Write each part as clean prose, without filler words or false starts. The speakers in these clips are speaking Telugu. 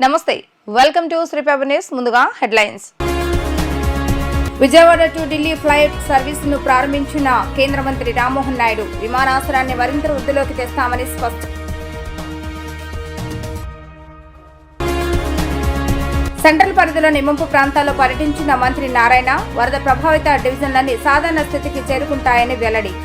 నమస్తే, welcome to Sri paper news. ముందుగా headlines. Vijayawada to Delhi flight సర్వీసును ప్రారంభించిన కేంద్ర మంత్రి రామ్మోహన్ నాయుడు విమానాశ్రయాన్ని మరింత వృద్ధిలోకి తెస్తామని స్పష్టం. సెంట్రల్ పరిధిలోని ముంపు ప్రాంతాల్లో పర్యటించిన మంత్రి నారాయణ వరద ప్రభావిత డివిజన్లన్నీ సాధారణ స్థితికి చేరుకుంటాయని వెల్లడి.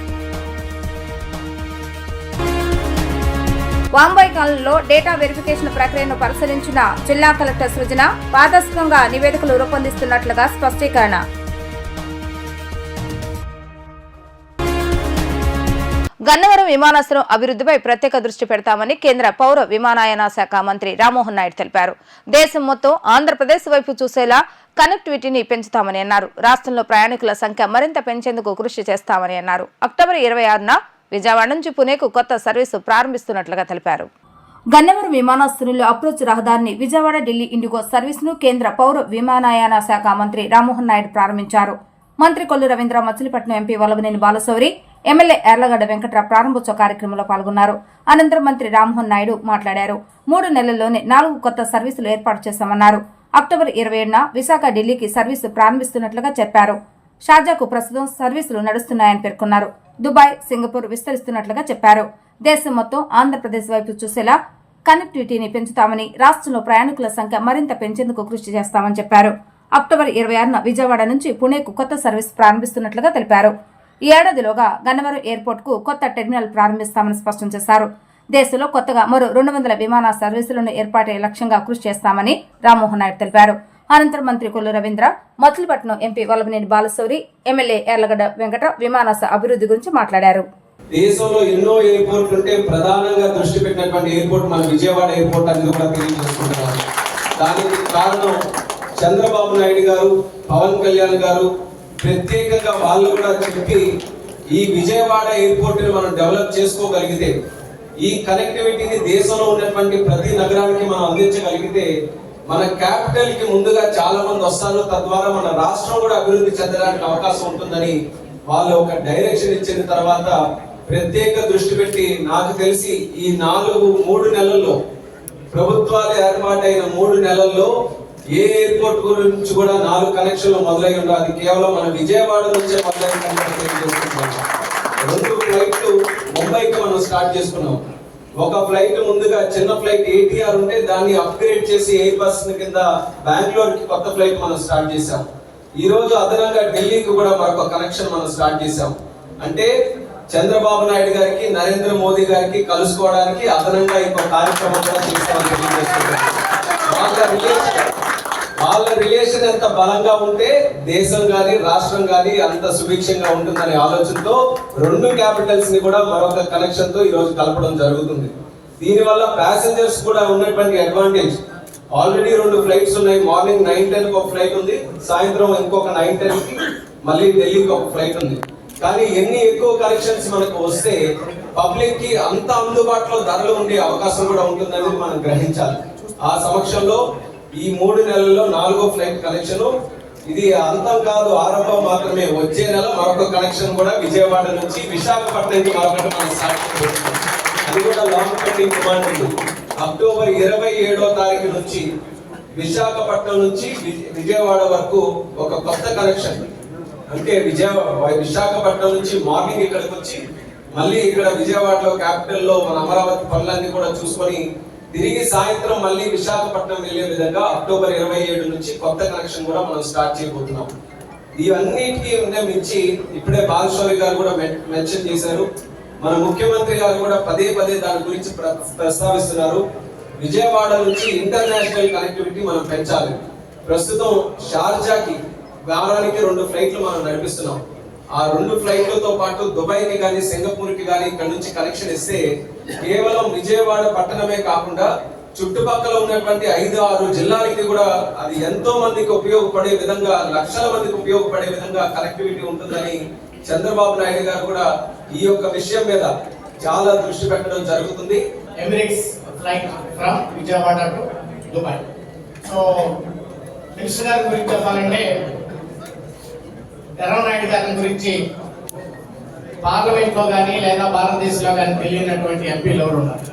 వాంబాయి కాలంలో డేటా వెరిఫికేషన్ ప్రక్రియను పరిశీలించిన జిల్లా కలెక్టర్ సృజన పారదర్శకంగా నివేదికలు రూపొందిస్తున్నట్లుగా స్పష్టీకరణ. గన్నవరం విమానాశ్రయం అభివృద్ధిపై ప్రత్యేక దృష్టి పెడతామని కేంద్ర పౌర విమానయాన శాఖ మంత్రి రామ్మోహన్ నాయుడు తెలిపారు. దేశం మొత్తం ఆంధ్రప్రదేశ్ వైపు చూసేలా కనెక్టివిటీని పెంచుతామని అన్నారు. రాష్ట్రంలో ప్రయాణికుల సంఖ్య మరింత పెంచేందుకు కృషి చేస్తామని అన్నారు. అక్టోబర్ 26న విజయవాడ నుంచి పుణేకు కొత్త సర్వీసు ప్రారంభిస్తున్నట్లుగా తెలిపారు. గన్నవరం విమానాశ్రయంలో అప్రోచ్ రహదారిని విజయవాడ ఢిల్లీ ఇండిగో సర్వీసును కేంద్ర పౌర విమానయాన శాఖ మంత్రి రామ్మోహన్ నాయుడు ప్రారంభించారు. మంత్రి కొల్లు రవీంద్ర, మచిలీపట్నం ఎంపీ వల్లభనేని బాలశౌరి, ఎమ్మెల్యే యార్లగడ్డ వెంకట్రావు ప్రారంభోత్సవ కార్యక్రమంలో పాల్గొన్నారు. అనంతరం మంత్రి రామ్మోహన్ నాయుడు మాట్లాడారు. 3 నెలల్లోనే 4 కొత్త సర్వీసులు ఏర్పాటు చేశామన్నారు. అక్టోబర్ 27న విశాఖ ఢిల్లీకి సర్వీసు ప్రారంభిస్తున్నట్లుగా చెప్పారు. షార్జాకు ప్రస్తుతం సర్వీసులు నడుస్తున్నాయని పేర్కొన్నారు. దుబాయ్, సింగపూర్ విస్తరిస్తున్నట్లుగా చెప్పారు. దేశం మొత్తం ఆంధ్రప్రదేశ్ వైపు చూసేలా కనెక్టివిటీని పెంచుతామని, రాష్ట్రంలో ప్రయాణికుల సంఖ్య మరింత పెంచేందుకు కృషి చేస్తామని చెప్పారు. అక్టోబర్ 26న విజయవాడ నుంచి పుణేకు కొత్త సర్వీస్ ప్రారంభిస్తున్నట్లుగా తెలిపారు. ఈ ఏడాదిలోగా గన్నవరం ఎయిర్పోర్ట్ కు కొత్త టెర్మినల్ ప్రారంభిస్తామని స్పష్టం చేశారు. దేశంలో కొత్తగా మరో 200 విమాన సర్వీసులను ఏర్పాటే లక్ష్యంగా కృషి చేస్తామని రామ్మోహన్ నాయుడు తెలిపారు. అనంతరం మంత్రి కొల్లు రవీంద్ర, మచిలీపట్నం ఎంపీ వల్లభనేని బాలశౌరి, ఎమ్మెల్యే యార్లగడ్డ వెంకట్రావు విమానాశ్రయ అభివృద్ధి గురించి మాట్లాడారు. దేశంలో ఎన్నో ఎయిర్పోర్ట్లు ఉంటే ప్రధానంగా దృష్టి పెట్టినటువంటి ఎయిర్పోర్ట్ మన విజయవాడ ఎయిర్పోర్ట్ అని కూడా తెలియజేసుకుంటున్నారు. దానికి కారణం చంద్రబాబు నాయుడు గారు, పవన్ కళ్యాణ్ గారు ప్రత్యేకంగా వాళ్ళు కూడా చెప్పి ఈ విజయవాడ ఎయిర్పోర్ట్ ని మనం డెవలప్ చేసుకోగలిగితే, ఈ కనెక్టివిటీని దేశంలో ఉన్నటువంటి ప్రతి నగరానికి మనం అందించగలిగితే మన క్యాపిటల్ కి ముందుగా చాలా మంది వస్తారు. తద్వారా మన రాష్ట్రం కూడా అభివృద్ధి చెందడానికి అవకాశం ఉంటుందని వాళ్ళు ఒక డైరెక్షన్ ఇచ్చిన తర్వాత ప్రత్యేక దృష్టి పెట్టి, నాకు తెలిసి ఈ 3 నెలల్లో ప్రభుత్వాలు ఏర్పాటైన 3 నెలల్లో ఏ ఎయిర్పోర్ట్ గురించి కూడా 4 కనెక్షన్లు మొదలై ఉండవు. అది కేవలం మన విజయవాడ నుంచే మొదలైన 2 ఫ్లైట్లు ముంబైకి మనం స్టార్ట్ చేసుకున్నాం. ఒక ఫ్లైట్ ముందుగా చిన్న ఫ్లైట్ ATR ఉంటే దాన్ని అప్గ్రేడ్ చేసి ఎయిర్ బస్ కింద బెంగళూరు కి కొత్త ఫ్లైట్ మనం స్టార్ట్ చేసాం. ఈ రోజు అదనంగా ఢిల్లీకి కూడా మరొక కనెక్షన్ మనం స్టార్ట్ చేసాం. అంటే చంద్రబాబు నాయుడు గారికి, నరేంద్ర మోదీ గారికి కలుసుకోవడానికి అదనంగా ఇంకో కార్యక్రమం కూడా చేస్తామని తెలియజేస్తున్నారు. వాళ్ళ రిలేషన్ ఎంత బలంగా ఉంటే దేశం గాని రాష్ట్రం గాని అంత సుభిక్షంగా ఉంటుందనే ఆలోచనతో 2 క్యాపిటల్స్ ని కూడా మరొక కనెక్షన్ తో ఈ రోజు కలపడం జరుగుతుంది. దీనివల్ల ప్యాసింజర్స్ కూడా ఉన్నటువంటి అడ్వాంటేజ్, ఆల్రెడీ 2 ఫ్లైట్స్ ఉన్నాయి. మార్నింగ్ 9:10 ఒక ఫ్లైట్ ఉంది, సాయంత్రం ఇంకొక 9:10 కి మళ్ళీ ఢిల్లీకి ఒక ఫ్లైట్ ఉంది. కానీ ఎన్ని ఎక్కువ కనెక్షన్స్ మనకు వస్తే పబ్లిక్ కి అంత అందుబాటులో ధరలు ఉండే అవకాశం కూడా ఉంటుందని మనం గ్రహించాలి. ఆ సమక్షంలో ఈ 3 నెలల్లో 4వ ఫ్లైట్ కనెక్షన్, ఇది అంతం కాదు, ఆరంభం మాత్రమే. వచ్చే నెల మరొక కనెక్షన్ కూడా విజయవాడ నుంచి విశాఖపట్నంకి మరొకటి మనం స్టార్ట్ చేస్తున్నాం. అది కూడా లాంగ్ పెండింగ్ డిమాండ్ ఉంది. అక్టోబర్ 27వ తారీఖు నుంచి విశాఖపట్నం నుంచి విజయవాడ వరకు ఒక కొత్త కనెక్షన్. అంటే విశాఖపట్నం నుంచి మార్నింగ్ ఇక్కడికి వచ్చి మళ్ళీ ఇక్కడ విజయవాడలో క్యాపిటల్లో మన అమరావతి పనులన్నీ కూడా చూసుకొని తిరిగి సాయంత్రం మళ్ళీ విశాఖపట్నం వెళ్లే విధంగా అక్టోబర్ 27 నుంచి కొత్త కనెక్షన్ కూడా మనం స్టార్ట్ చేయబోతున్నాం. ఇవన్నిటికీ మించి ఇప్పుడే బాలశౌరి గారు కూడా మెన్షన్ చేశారు. మన ముఖ్యమంత్రి గారు కూడా పదే దాని గురించి ప్రస్తావిస్తున్నారు. విజయవాడ నుంచి ఇంటర్నేషనల్ కనెక్టివిటీ మనం పెంచాలి. ప్రస్తుతం షార్జాకి వారానికి 2 ఫ్లైట్లు మనం నడిపిస్తున్నాం. ఆ 2 ఫ్లైట్లతో పాటు దుబాయ్కి కానీ సింగపూర్కి కానీ ఇక్కడ నుంచి కనెక్షన్ ఇస్తే కేవలం విజయవాడ పట్టణమే కాకుండా చుట్టుపక్కల ఉన్నటువంటి 5-6 జిల్లాలకి కూడా అది ఎంతో మందికి ఉపయోగపడే విధంగా, లక్షల మందికి ఉపయోగపడే విధంగా కనెక్టివిటీ ఉంటుందని చంద్రబాబు నాయుడు గారు కూడా ఈ యొక్క విషయం మీద చాలా దృష్టి పెట్టడం జరుగుతుంది. Emirates flight from Vijayawada to Dubai. So minister గారి గురించి చెప్పాలంటే, నాయుడు గారి గురించి పార్లమెంట్ లో కానీ లేదా భారతదేశంలో కానీ తెలియనటువంటి ఎంపీలు ఎవరు ఉన్నారు?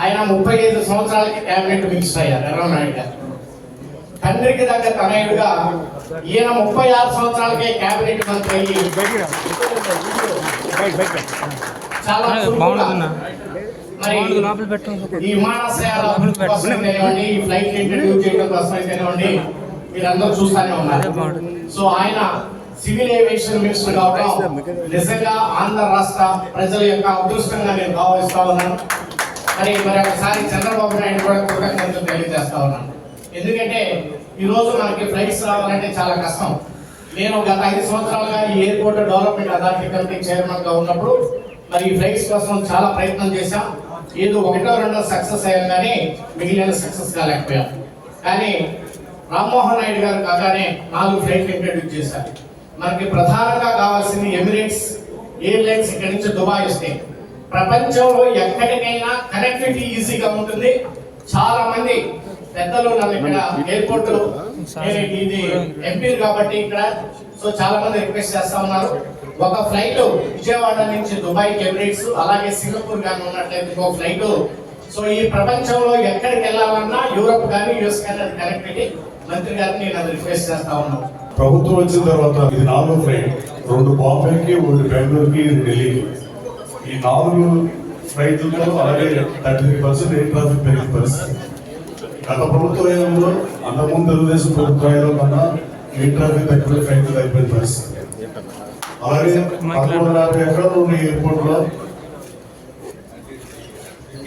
ఆయన 35 సంవత్సరాలకి క్యాబినెట్ మినిస్టర్ అయ్యారు ఎర్రనాయుడు గారు. తండ్రికి దగ్గర తనయుడుగా ఈయన 36 సంవత్సరాలకే క్యాబినెట్ మంత్రి అయ్యి చాలా చురుకుగా మరి ఈ విమానాశ్రయాల కోసం కానివ్వండి, ఈ ఫ్లైట్ ఇంట్రడ్యూ చేయడం కోసం కానివ్వండి, మీరందరూ చూస్తూనే ఉన్నారు. సో ఆయన సివిల్ ఏవియేషన్ మినిస్టర్ కావడం నిజంగా ఆంధ్ర రాష్ట్ర ప్రజల యొక్క అదృష్టంగా నేను భావిస్తా ఉన్నాను. మరి ఒకసారి చంద్రబాబు నాయుడు కూడా కృతజ్ఞతలు తెలియజేస్తా ఉన్నాను. ఎందుకంటే ఈ రోజు మనకి ఫ్లైట్స్ రావాలంటే చాలా కష్టం. నేను గత 5 సంవత్సరాలుగా ఈ airport development authority committee chairman గా ఉన్నప్పుడు మరి ఈ ఫ్లైట్స్ కోసం చాలా ప్రయత్నం చేశాం. ఏదో 1-2 సక్సెస్ అయ్యాం కానీ మిగిలిన సక్సెస్ కాలేకపోయాం. కానీ రామ్మోహన్ నాయుడు గారు కాగానే 4 ఫ్లైట్లు ఇంట్రడ్యూస్ చేశారు. మనకి ప్రధానంగా కావాల్సింది ఎమిరేట్స్ ఎయిర్లైన్స్ ఇక్కడి నుంచి దుబాయ్ వస్తాయి. ప్రపంచంలో ఎక్కడికైనా కనెక్టివిటీ ఈజీగా ఉంటుంది. చాలా మంది పెద్దలు నన్ను ఇక్కడ ఎయిర్పోర్ట్ ఇది ఎంపీ కాబట్టి ఇక్కడ సో చాలా మంది రిక్వెస్ట్ చేస్తా ఉన్నారు. ఒక ఫ్లైట్ విజయవాడ నుంచి దుబాయ్ ఎమిరేట్స్ అలాగే సింగపూర్ గానీ ఉన్నట్లయితే ఇంకో ఫ్లైట్. సో ఈ ప్రపంచంలో ఎక్కడికి వెళ్ళాలన్నా యూరోప్ కానీ యూఎస్ కానీ కనెక్టివిటీ మంత్రి గారిని నేను రిక్వెస్ట్ చేస్తా ఉన్నాను. ప్రభుత్వం వచ్చిన తర్వాత ఇది 4వ ఫ్లైట్, 2 బాంబేకి, 1 బెంగళూరుకి, 1 ఢిల్లీకి. ఈ 4 ఫ్లైట్లతో అలాగే 33% ఎయిర్ ట్రాఫిక్ పెరిగిన పరిస్థితి. గత ప్రభుత్వ హయాంలో అంతకుముందు తెలుగుదేశం ప్రభుత్వ హయాంలో కన్నా ఎయిర్ ట్రాఫిక్ తగ్గిపోయి ఫ్లైట్లు తగ్గిపోయిన పరిస్థితి. అలాగే 1150 ఎకరాలు ఉన్న ఎయిర్పోర్ట్ లో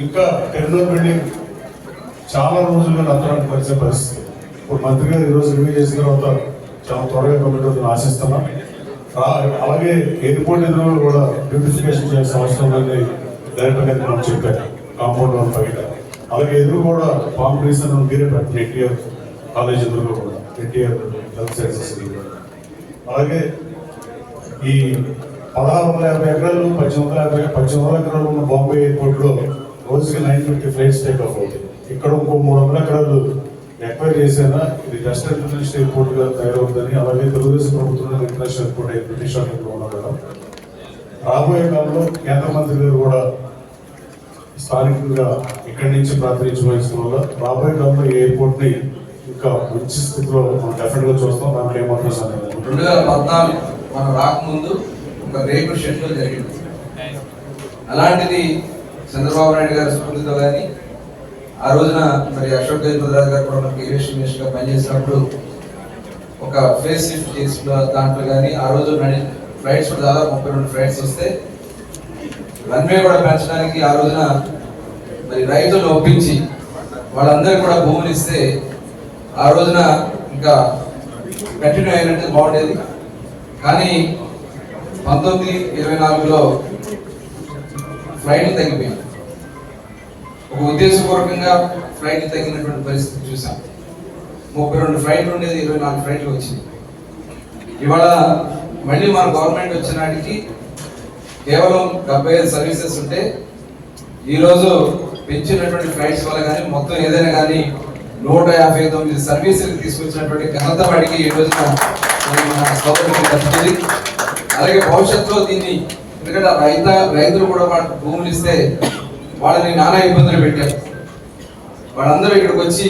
ఇంకా టెర్మినల్ బిల్డింగ్ చాలా రోజులుగా నత్తడానికి పరిచే పరిస్థితి. ఇప్పుడు మంత్రి గారు ఈరోజు రివ్యూ చేసిన తర్వాత చాలా త్వరగా కంప్లీట్ అవుతుంది ఆశిస్తున్నాం. అలాగే ఎయిర్పోర్ట్ ఎదురు కూడా బ్యూటిఫికేషన్ చేయాల్సిన అవసరం ఉందని డైరెక్టర్ గారికి మనం చెప్పారు. కాంపౌండ్ వాళ్ళు బయట అలాగే ఎదురు కూడా ఫామ్ ట్రీస్ అని మీరే పెట్టిన ఎన్టీఆర్ కాలేజ్ ఎదురుగా కూడా ఎన్టీఆర్ హెల్త్ సైన్సెస్. అలాగే ఈ 1650 ఎకరాలు 1850 ఎకరాలు ఉన్న బాంబే ఎయిర్పోర్ట్ లో రోజుకి 950 ఫ్లైట్స్ టేక్ ఆఫ్ అవుతాయి. ఇక్కడ ఇంకో 300 ఎకరాలు ఎక్వైర్ చేసినా ఇది జస్ట్ ఇంటర్నేషనల్ ఎయిర్పోర్ట్ గా తయారవుతుందని, అలాగే తెలుగుదేశం ప్రభుత్వం ఇంటర్నేషనల్ ఎయిర్పోర్ట్ బ్రిటిష్ ఉన్నారు. రాబోయే కాలంలో కేంద్ర మంత్రి గారు కూడా స్థానికంగా ఇక్కడి నుంచి ప్రాతినిధ్యం వల్ల రాబోయే కాలంలో ఈ ఎయిర్పోర్ట్ ని ఇంకా మంచి స్థితిలో మనం డెఫినెట్ గా చూస్తాం. దాంట్లో ఏమాత్రం సందేహం లేదు. 2014 మనం రాకముందు ఒక రేపు షెడ్యూల్ జరిగింది. అలాంటిది చంద్రబాబు నాయుడు గారి స్ఫూర్తితో కానీ ఆ రోజున మరి అశోక్ గజపతిరాజు గారు కూడా మనకి ఏవియేషన్ మినిస్టర్ గా పనిచేసినప్పుడు ఒక ఫేస్ లిఫ్ట్ చేసిన దాంట్లో కానీ ఆ రోజు ఫ్లైట్స్ కూడా దాదాపు 32 ఫ్లైట్స్ వస్తే రన్వే కూడా పెంచడానికి ఆ రోజున మరి రైతులను ఒప్పించి వాళ్ళందరికీ కూడా భూములు ఇస్తే ఆ రోజున ఇంకా కంటిన్యూ అయినట్టు బాగుండేది. కానీ 1924లో ఫ్లైట్లు తగ్గిపోయింది. ఒక ఉద్దేశపూర్వకంగా ఫ్లైట్లు తగ్గినటువంటి పరిస్థితి చూసాం. 32 ఫ్లైట్లు ఉండేది 24 ఫ్లైట్లు వచ్చింది. ఇవాళ మళ్ళీ మన గవర్నమెంట్ వచ్చిన నాటికి కేవలం 75 సర్వీసెస్ ఉంటే ఈరోజు పెంచినటువంటి ఫ్లైట్స్ వల్ల కానీ మొత్తం ఏదైనా కానీ 159 సర్వీసులు తీసుకొచ్చినటువంటి ఘనత వాడికి ఈ రోజున మన సోదరుడికి దక్కుతుంది. అలాగే భవిష్యత్తులో దీన్ని ఎందుకంటే రైతులు కూడా వాళ్ళ భూములు ఇస్తే వాళ్ళని నానా ఇబ్బందులు పెట్టారు. వాళ్ళందరూ ఇక్కడికి వచ్చి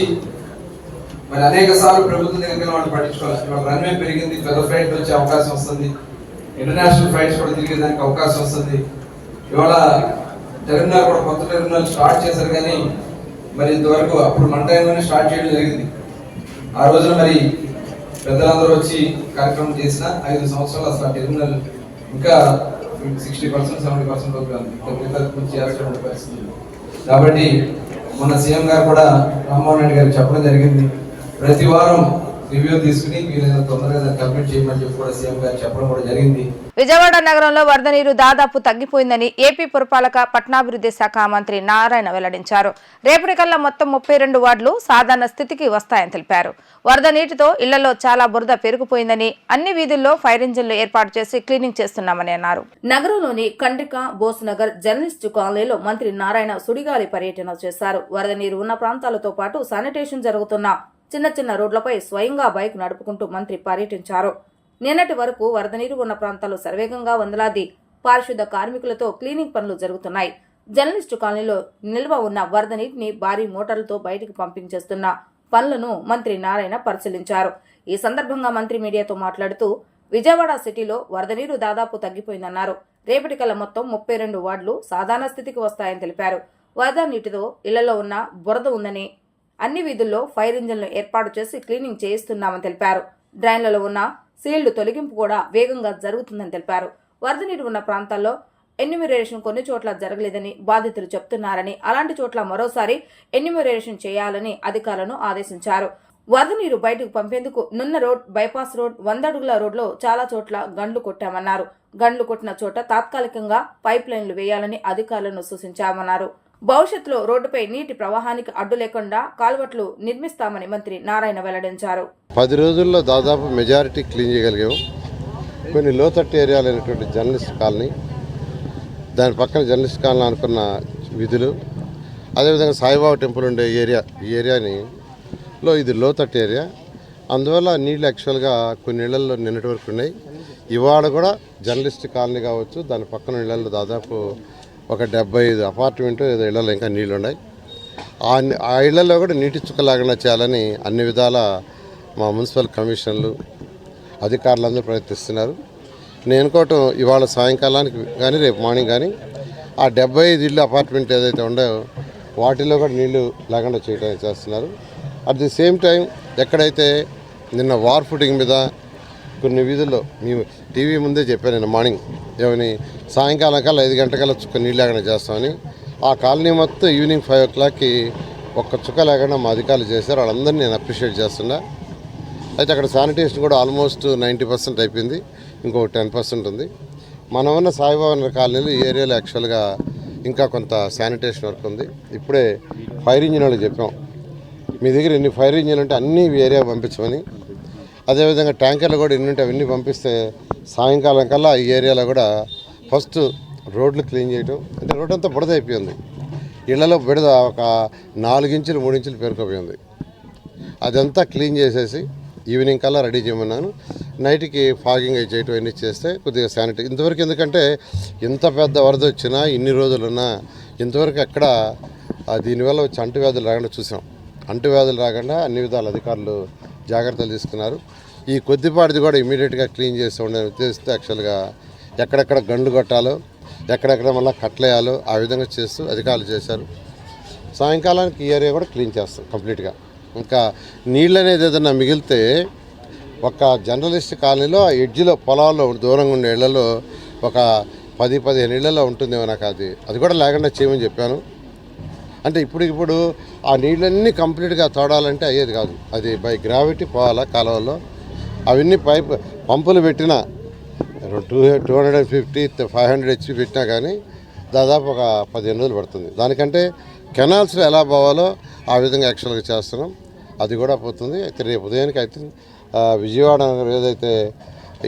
మరి అనేక సార్లు ప్రభుత్వం దగ్గర వాళ్ళు పట్టించుకోవాలి. ఇవాళ రన్వే పెరిగింది, పెద్ద ఫ్లైట్ వచ్చే అవకాశం వస్తుంది, ఇంటర్నేషనల్ ఫ్లైట్స్ కూడా తిరిగేదానికి అవకాశం వస్తుంది. ఇవాళ టెర్మినల్ కూడా కొత్త టెర్మినల్ స్టార్ట్ చేశారు కానీ మరి ఇంతవరకు అప్పుడు మన టైంలోనే స్టార్ట్ చేయడం జరిగింది. ఆ రోజున మరి పెద్దలందరూ వచ్చి కార్యక్రమం చేసిన 5 సంవత్సరాలు అసలు టెర్మినల్ ఇంకా 60% 70% చేయాల్సిన పరిస్థితి. కాబట్టి మన సీఎం గారు కూడా రామ్మోహన్ రెడ్డి గారు చెప్పడం జరిగింది, ప్రతి వారం రివ్యూ తీసుకుని మీరు తొందరగా కంప్లీట్ చేయమని చెప్పి కూడా సీఎం గారు చెప్పడం కూడా జరిగింది. విజయవాడ నగరంలో వరద నీరు దాదాపు తగ్గిపోయిందని ఏపీ పురపాలక పట్టణాభివృద్ధి శాఖ మంత్రి నారాయణ వెల్లడించారు. రేపటికల్లా మొత్తం 32 వార్డులు సాధారణ స్థితికి వస్తాయని తెలిపారు. వరద నీటితో ఇళ్లలో చాలా బురద పెరిగిపోయిందని, అన్ని వీధుల్లో ఫైర్ ఇంజిన్లు ఏర్పాటు చేసి క్లీనింగ్ చేస్తున్నామని అన్నారు. నగరంలోని కండ్రిక, బోస్నగర్, జర్నలిస్టు కాలనీలో మంత్రి నారాయణ సుడిగాలి పర్యటన చేశారు. వరద నీరు ఉన్న ప్రాంతాలతో పాటు శానిటేషన్ జరుగుతున్న చిన్న చిన్న రోడ్లపై స్వయంగా బైక్ నడుపుకుంటూ మంత్రి పర్యటించారు. నిన్నటి వరకు వరద నీరు ఉన్న ప్రాంతాల్లో శరవేగంగా వందలాది పారిశుద్ధ కార్మికులతో క్లీనింగ్ పనులు జరుగుతున్నాయి. జర్నలిస్టు కాలనీలో నిల్వ ఉన్న వరద నీటిని భారీ మోటార్లతో బయటికి పంపించేస్తున్న పనులను మంత్రి నారాయణ పరిశీలించారు. ఈ సందర్భంగా మంత్రి మీడియాతో మాట్లాడుతూ విజయవాడ సిటీలో వరద నీరు దాదాపు తగ్గిపోయిందన్నారు. రేపటికల్లా మొత్తం 32 వార్డులు సాధారణ స్థితికి వస్తాయని తెలిపారు. వరద నీటితో ఇళ్లలో ఉన్న బురద ఉందని అన్ని వీధుల్లో ఫైర్ ఇంజన్లు ఏర్పాటు చేసి క్లీనింగ్ చేయిస్తున్నామని తెలిపారు. డ్రైన్లలో ఉన్న సీళ్లు తొలగింపు కూడా వేగంగా జరుగుతుందని తెలిపారు. వరద నీరు ఉన్న ప్రాంతాల్లో ఎన్యూమరేషన్ కొన్ని చోట్ల జరగలేదని బాధితులు చెప్తున్నారని, అలాంటి చోట్ల మరోసారి ఎన్యూమరేషన్ చేయాలని అధికారులను ఆదేశించారు. వరద నీరు బయటకు పంపేందుకు నున్న రోడ్, బైపాస్ రోడ్, 100 అడుగుల రోడ్లో చాలా చోట్ల గండ్లు కొట్టామన్నారు. గండ్లు కొట్టిన చోట తాత్కాలికంగా పైప్ లైన్లు వేయాలని అధికారులను సూచించామన్నారు. భవిష్యత్తులో రోడ్డుపై నీటి ప్రవాహానికి అడ్డు లేకుండా కాల్వట్లు నిర్మిస్తామని మంత్రి నారాయణ వెల్లడించారు. 10 రోజుల్లో దాదాపు మెజారిటీ క్లీన్ చేయగలిగాము. కొన్ని లోతట్టు ఏరియాలు అయినటువంటి జర్నలిస్ట్ కాలనీ, దాని పక్కన జర్నలిస్ట్ కాలనీ అనుకున్న విధులు, అదేవిధంగా సాయిబాబా టెంపుల్ ఉండే ఏరియా, ఈ ఏరియాలో ఇది లోతట్టు ఏరియా. అందువల్ల నీళ్ళు యాక్చువల్గా కొన్ని ఇళ్లలో నిన్నటి వరకు ఉన్నాయి. ఇవాళ కూడా జర్నలిస్ట్ కాలనీ కావచ్చు, దాని పక్కన ఇళ్లలో దాదాపు ఒక 75 అపార్ట్మెంట్ ఏదో ఇళ్లలో ఇంకా నీళ్ళు ఉన్నాయి. ఆ ఇళ్లలో కూడా నీటి చుక్కలాగా చేయాలని అన్ని విధాల మా మున్సిపల్ కమిషన్లు, అధికారులందరూ ప్రయత్నిస్తున్నారు. నేను అనుకోవటం ఇవాళ సాయంకాలానికి కానీ రేపు మార్నింగ్ కానీ ఆ 75 ఇళ్ళు అపార్ట్మెంట్ ఏదైతే ఉండో వాటిలో కూడా నీళ్లు లేకుండా చేయడానికి చేస్తున్నారు. అట్ ది సేమ్ టైం ఎక్కడైతే నిన్న వార్ ఫుటింగ్ మీద కొన్ని వీధుల్లో మేము టీవీ ముందే చెప్పాను, నిన్న మార్నింగ్ ఏమని సాయంకాలం కల్లా 5 గంటలకల్లా చుక్క నీళ్ళు లేకుండా చేస్తామని. ఆ కాలనీ మొత్తం ఈవినింగ్ 5 o'clockకి ఒక్క చుక్క లేకుండా మా అధికారులు చేశారు. వాళ్ళందరినీ నేను అప్రిషియేట్ చేస్తున్నా. అయితే అక్కడ శానిటేషన్ కూడా ఆల్మోస్ట్ 90% అయిపోయింది, ఇంకొక 10% ఉంది. మనం ఉన్న సాయిబాబా కాలనీలో ఈ ఏరియాలో యాక్చువల్గా ఇంకా కొంత శానిటేషన్ వర్క్ ఉంది. ఇప్పుడే ఫైర్ ఇంజిన్ వాళ్ళకి చెప్పాం, మీ దగ్గర ఎన్ని ఫైర్ ఇంజిన్ ఉంటే అన్నీ ఏరియా పంపించమని. అదేవిధంగా ట్యాంకర్లు కూడా ఎన్ని ఉంటే అవన్నీ పంపిస్తే సాయంకాలం కల్లా ఈ ఏరియాలో కూడా ఫస్ట్ రోడ్లు క్లీన్ చేయటం. అంటే రోడ్ అంతా బురద అయిపోయింది, ఇళ్లలో బురద ఒక 4 ఇంచులు 3 ఇంచులు పేరుకుపోయింది. అదంతా క్లీన్ చేసేసి ఈవినింగ్ కల్లా రెడీ చేయమన్నాను. నైట్కి ఫాగింగ్ అయి చేయటం అన్నీ చేస్తే కొద్దిగా శానిటరీ. ఇంతవరకు ఎందుకంటే ఇంత పెద్ద వరద వచ్చినా ఇన్ని రోజులున్నా ఇంతవరకు ఎక్కడ దీనివల్ల వచ్చి అంటువ్యాధులు రాకుండా చూసాం. అంటువ్యాధులు రాకుండా అన్ని విధాల అధికారులు జాగ్రత్తలు తీసుకున్నారు. ఈ కొద్దిపాటిది కూడా ఇమీడియట్గా క్లీన్ చేసి ఉండే ఉద్దేశంతో యాక్చువల్గా ఎక్కడెక్కడ గండ్లు కొట్టాలో, ఎక్కడెక్కడ మళ్ళీ కట్లేయాలో ఆ విధంగా చేస్తూ అధికారులు చేశారు. సాయంకాలానికి ఈ ఏరియా కూడా క్లీన్ చేస్తాం కంప్లీట్గా. ఇంకా నీళ్ళు అనేది ఏదైనా మిగిలితే ఒక జర్నలిస్ట్ కాలనీలో ఆ ఎడ్జిలో పొలాల్లో దూరంగా ఉండే ఇళ్లలో ఒక 10-15 ఇళ్లలో ఉంటుందేమో నాకు. అది కూడా లేకుండా చేయమని చెప్పాను. అంటే ఇప్పుడు ఆ నీళ్ళన్నీ కంప్లీట్గా తోడాలంటే అయ్యేది కాదు, అది బై గ్రావిటీ పోవాలా కాలువల్లో. అవన్నీ పంపులు పెట్టినా 250-500 HP పెట్టినా కానీ దాదాపు ఒక 15 రోజులు పడుతుంది. దానికంటే కెనాల్స్లో ఎలా పోవాలో ఆ విధంగా యాక్చువల్గా చేస్తున్నాం. అది కూడా పోతుంది. అయితే రేపు ఉదయానికి అయితే విజయవాడ ఏదైతే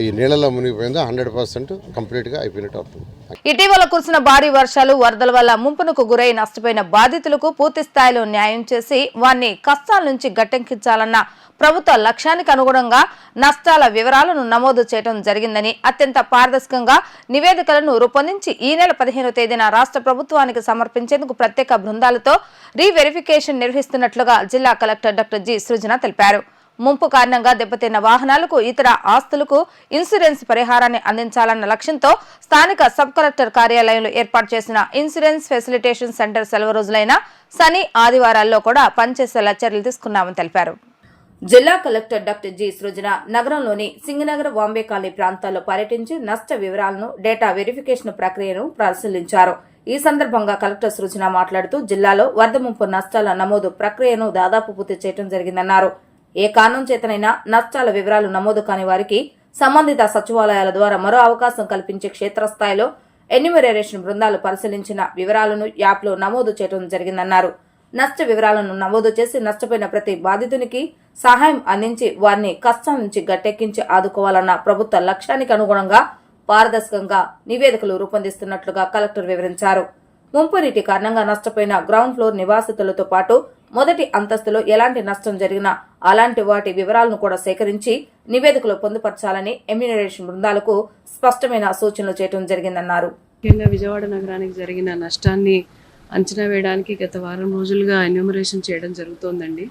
ఈ నీళ్ళలో మునిగిపోయిందో 100% కంప్లీట్గా అయిపోయినట్టు అవుతుంది. ఇటీవల కురిసిన భారీ వర్షాలు, వరదల వల్ల ముంపునకు గురై నష్టపోయిన బాధితులకు పూర్తి స్థాయిలో న్యాయం చేసి వారిని కష్టాల నుంచి గట్టెక్కించాలన్న ప్రభుత్వ లక్ష్యానికి అనుగుణంగా నష్టాల వివరాలను నమోదు చేయడం జరిగిందని, అత్యంత పారదర్శకంగా నివేదికలను రూపొందించి ఈ నెల 15వ తేదీన రాష్ట్ర ప్రభుత్వానికి సమర్పించేందుకు ప్రత్యేక బృందాలతో రీవెరిఫికేషన్ నిర్వహిస్తున్నట్లుగా జిల్లా కలెక్టర్ డాక్టర్ జి. సృజన తెలిపారు. ముంపు కారణంగా దెబ్బతిన్న వాహనాలకు, ఇతర ఆస్తులకు ఇన్సూరెన్స్ పరిహారాన్ని అందించాలన్న లక్ష్యంతో స్థానిక సబ్ కలెక్టర్ కార్యాలయంలో ఏర్పాటు చేసిన ఇన్సూరెన్స్ ఫెసిలిటేషన్ సెంటర్ సెలవు రోజులైన శని, ఆదివారాల్లో కూడా పనిచేసేలా చర్యలు తీసుకున్నామని తెలిపారు. జిల్లా కలెక్టర్ డాక్టర్ జి. సృజన నగరంలోని సింగనగర్, వాంబే కాలనీ ప్రాంతాల్లో పర్యటించి నష్ట వివరాలను, డేటా వెరిఫికేషన్ ప్రక్రియను పరిశీలించారు. ఈ సందర్భంగా కలెక్టర్ సృజన మాట్లాడుతూ జిల్లాలో వరద ముంపు నష్టాల నమోదు ప్రక్రియను దాదాపు పూర్తి చేయడం జరిగిందన్నారు. ఏ కారణం చేతనైనా నష్టాల వివరాలు నమోదు కాని వారికి సంబంధిత సచివాలయాల ద్వారా మరో అవకాశం కల్పించి క్షేత్రస్థాయిలో ఎన్యూమరేషన్ బృందాలు పరిశీలించిన వివరాలను యాప్లో నమోదు చేయడం జరిగిందన్నారు. నష్ట వివరాలను నమోదు చేసి నష్టపోయిన ప్రతి బాధితునికి సహాయం అందించి వారిని కష్టాల నుంచి గట్టెక్కించి ఆదుకోవాలన్న ప్రభుత్వ లక్ష్యానికి అనుగుణంగా పారదర్శకంగా నివేదికలు రూపొందిస్తున్నట్లుగా కలెక్టర్ వివరించారు. ముంపు నీటి కారణంగా నష్టపోయిన గ్రౌండ్ ఫ్లోర్ నివాసితులతో పాటు మొదటి అంతస్తులో ఎలాంటి నష్టం జరిగినా అలాంటి వాటి వివరాలను కూడా సేకరించి నివేదికలో పొందుపరచాలని ఎమ్యూనరేషన్ బృందాలకు స్పష్టమైన సూచనలు చేయడం జరిగిందన్నారు. ముఖ్యంగా విజయవాడ నగరానికి జరిగిన నష్టాన్ని అంచనా వేయడానికి గత వారం రోజులుగా ఎన్యూమరేషన్ చేయడం జరుగుతోందండి.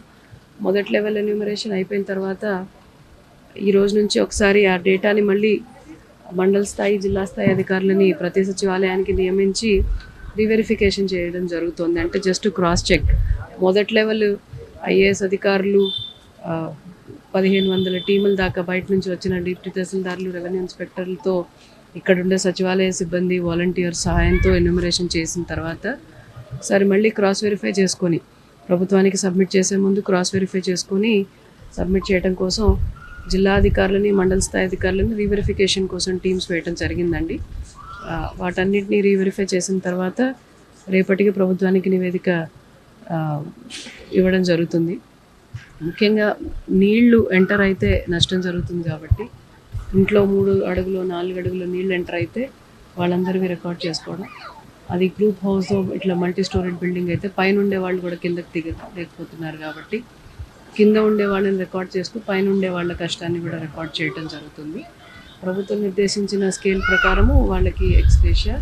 మొదటి లెవెల్ ఎన్యూమరేషన్ అయిపోయిన తర్వాత ఈ రోజు నుంచి ఒకసారి ఆ డేటాని మళ్ళీ మండల స్థాయి జిల్లా స్థాయి అధికారులని ప్రతి సచివాలయానికి నియమించి రీవెరిఫికేషన్ చేయడం జరుగుతుంది. అంటే జస్ట్ క్రాస్ చెక్. మొదటి లెవెల్ ఐఏఎస్ అధికారులు 1500 టీముల దాకా బయట నుంచి వచ్చిన డిప్యూటీ తహసీల్దార్లు, రెవెన్యూ ఇన్స్పెక్టర్లతో ఇక్కడ ఉండే సచివాలయ సిబ్బంది, వాలంటీర్స్ సహాయంతో ఎన్యూమరేషన్ చేసిన తర్వాత సరే మళ్ళీ క్రాస్ వెరిఫై చేసుకొని ప్రభుత్వానికి సబ్మిట్ చేసే ముందు క్రాస్ వెరిఫై చేసుకొని సబ్మిట్ చేయడం కోసం జిల్లా అధికారులని, మండల స్థాయి అధికారులని రీవెరిఫికేషన్ కోసం టీమ్స్ వేయడం జరిగిందండి. వాటన్నిటిని రీవెరిఫై చేసిన తర్వాత రేపటికి ప్రభుత్వానికి నివేదిక ఇవ్వడం జరుగుతుంది. ముఖ్యంగా నీళ్లు ఎంటర్ అయితే నష్టం జరుగుతుంది కాబట్టి ఇంట్లో 3 అడుగులు 4 అడుగులు నీళ్ళు ఎంటర్ అయితే వాళ్ళందరివి రికార్డ్ చేసుకోవడం. అది గ్రూప్ హౌస్ ఇట్లా మల్టీ స్టోరేజ్ బిల్డింగ్ అయితే పైన ఉండే వాళ్ళు కూడా కిందకి లేకపోతున్నారు కాబట్టి కింద ఉండే వాళ్ళని రికార్డ్ చేస్తూ పైన ఉండే వాళ్ళ కష్టాన్ని కూడా రికార్డ్ చేయడం జరుగుతుంది. ప్రభుత్వం నిర్దేశించిన స్కేల్ ప్రకారము వాళ్ళకి ఎక్స్‌గ్రేషియా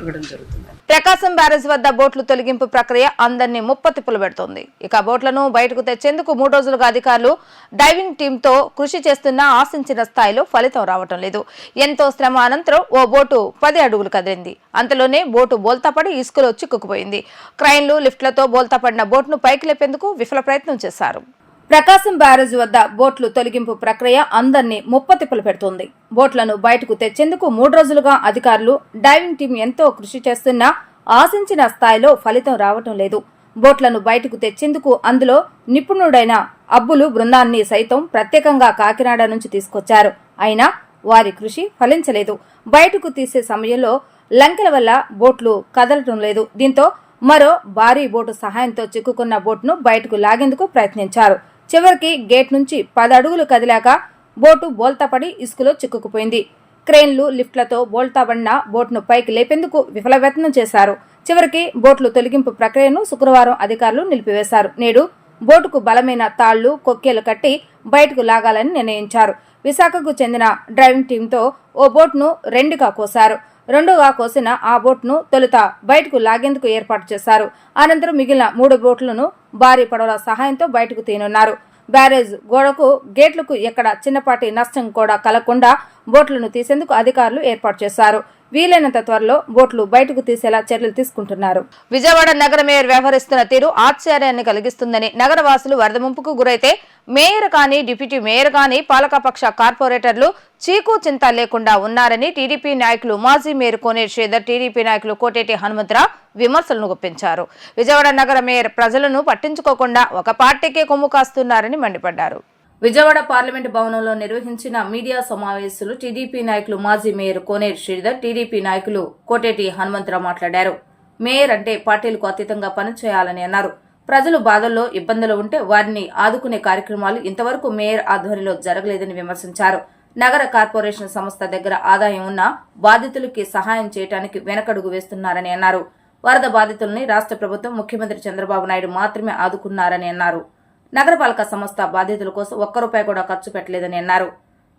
ఇవ్వడం జరుగుతుంది. ప్రకాశం బ్యారేజ్ వద్ద బోట్లు తొలగింపు ప్రక్రియ అందరినీ ముప్పతిప్పులు పెడుతోంది. ఇక బోట్లను బయటకు తెచ్చేందుకు 3 రోజులుగా అధికారులు డైవింగ్ టీంతో కృషి చేస్తున్నా ఆశించిన స్థాయిలో ఫలితం రావటం లేదు. ఎంతో శ్రమ అనంతరం ఓ బోటు 10 అడుగులు కదిలింది. అంతలోనే బోటు బోల్తాపడి ఇసుకలో చిక్కుకుపోయింది. క్రైన్లు, లిఫ్ట్లతో బోల్తాపడిన బోట్ను పైకి లేపేందుకు విఫల ప్రయత్నం చేశారు. ప్రకాశం బ్యారేజ్ వద్ద బోట్లు తొలగింపు ప్రక్రియ అందరినీ ముప్పతిప్పులు పెడుతోంది. బోట్లను బయటకు తెచ్చేందుకు 3 రోజులుగా అధికారులు, డైవింగ్ టీం ఎంతో కృషి చేస్తున్నా ఆశించిన స్థాయిలో ఫలితం రావటం లేదు. బోట్లను బయటకు తెచ్చేందుకు అందులో నిపుణుడైన అబ్బులు బృందాన్ని సైతం ప్రత్యేకంగా కాకినాడ నుంచి తీసుకొచ్చారు. అయినా వారి కృషి ఫలించలేదు. బయటకు తీసే సమయంలో లంకెల వల్ల బోట్లు కదలటం లేదు. దీంతో మరో భారీ బోటు సహాయంతో చిక్కుకున్న బోట్ను బయటకు లాగేందుకు ప్రయత్నించారు. చివరికి గేట్ నుంచి 10 అడుగులు కదిలాక బోటు బోల్తాపడి ఇసుకలో చిక్కుకుపోయింది. క్రేన్లు, లిఫ్ట్లతో బోల్తాపడిన బోట్ను పైకి లేపేందుకు విఫలయత్నం చేశారు. చివరికి బోట్లు తొలగింపు ప్రక్రియను శుక్రవారం అధికారులు నిలిపివేశారు. నేడు బోటుకు బలమైన తాళ్లు, కొక్కేలు కట్టి బయటకు లాగాలని నిర్ణయించారు. విశాఖకు చెందిన డ్రైవింగ్ టీంతో ఓ బోట్ను 2గా కోశారు. 2గా కోసిన ఆ బోట్ను తొలుత బయటకు లాగేందుకు ఏర్పాటు చేశారు. అనంతరం మిగిలిన 3 బోట్లను భారీ పడవల సహాయంతో బయటకు తీయనున్నారు. బ్యారేజ్ గోడకు, గేట్లకు ఎక్కడ చిన్నపాటి నష్టం కూడా కలగకుండా బోట్లను తీసేందుకు అధికారులు ఏర్పాటు చేశారు. వీలైనంత త్వరలో బోట్లు బయటకు తీసేలా చర్యలు తీసుకుంటున్నారు. విజయవాడ నగర మేయర్ వ్యవహరిస్తున్న తీరు ఆశ్చర్యాన్ని కలిగిస్తుందని నగరవాసులు వరద ముంపుకు గురైతే మేయర్ కానీ, డిప్యూటీ మేయర్ కానీ, పాలకపక్ష కార్పొరేటర్లు చీకు చింత లేకుండా ఉన్నారని టీడీపీ నాయకులు మాజీ మేయర్ కోనేరు శ్రీధర్, టీడీపీ నాయకులు కోటేటి హనుమంతరావు విమర్శలను గుప్పించారు. విజయవాడ నగర మేయర్ ప్రజలను పట్టించుకోకుండా ఒక పార్టీకే కొమ్ము కాస్తున్నారని మండిపడ్డారు. విజయవాడ పార్లమెంటు భవనంలో నిర్వహించిన మీడియా సమావేశంలో టీడీపీ నాయకులు మాజీ మేయర్ కోనేరు శ్రీధర్, టీడీపీ నాయకులు కోటేటి హనుమంతరావు మాట్లాడారు. మేయర్ అంటే పార్టీలకు అతీతంగా పనిచేయాలని అన్నారు. ప్రజలు బాధల్లో, ఇబ్బందులు ఉంటే వారిని ఆదుకునే కార్యక్రమాలు ఇంతవరకు మేయర్ ఆధ్వర్యంలో జరగలేదని విమర్శించారు. నగర కార్పొరేషన్ సంస్థ దగ్గర ఆదాయం ఉన్న బాధితులకి సహాయం చేయడానికి వెనకడుగు వేస్తున్నారని అన్నారు. వరద బాధితుల్ని రాష్ట్ర ప్రభుత్వం, ముఖ్యమంత్రి చంద్రబాబు నాయుడు మాత్రమే ఆదుకున్నారని అన్నారు. నగరపాలక సంస్థ బాధితుల కోసం ₹1 కూడా ఖర్చు పెట్టలేదని అన్నారు.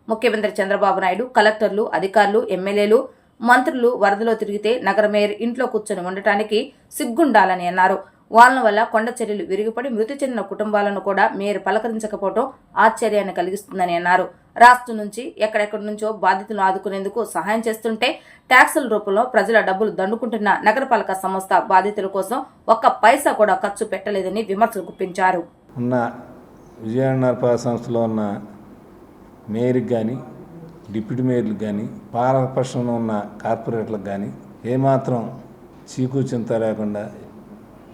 ముఖ్యమంత్రి చంద్రబాబు నాయుడు, కలెక్టర్లు, అధికారులు, ఎమ్మెల్యేలు, మంత్రులు వరదలో తిరిగితే నగర మేయర్ ఇంట్లో కూర్చొని ఉండటానికి సిగ్గుండాలని అన్నారు. వాళ్ల వల్ల కొండ చర్యలు విరిగిపడి మృతి చెందిన కుటుంబాలను కూడా మేయర్ పలకరించకపోవడం ఆశ్చర్యాన్ని కలిగిస్తుందని అన్నారు. రాష్ట్రం నుంచి ఎక్కడెక్కడి నుంచో బాధితులను ఆదుకునేందుకు సహాయం చేస్తుంటే ట్యాక్సుల రూపంలో ప్రజల డబ్బులు దండుకుంటున్న నగరపాలక సంస్థ బాధితుల కోసం ₹1 కూడా ఖర్చు పెట్టలేదని విమర్శలు గుప్పించారు. ఉన్న విజయవాడ నగరపాలక సంస్థలో ఉన్న మేయర్కి కానీ, డిప్యూటీ మేయర్లకు కానీ, పాలకపక్షంలో ఉన్న కార్పొరేటర్లకు కానీ ఏమాత్రం చీకు చింత లేకుండా,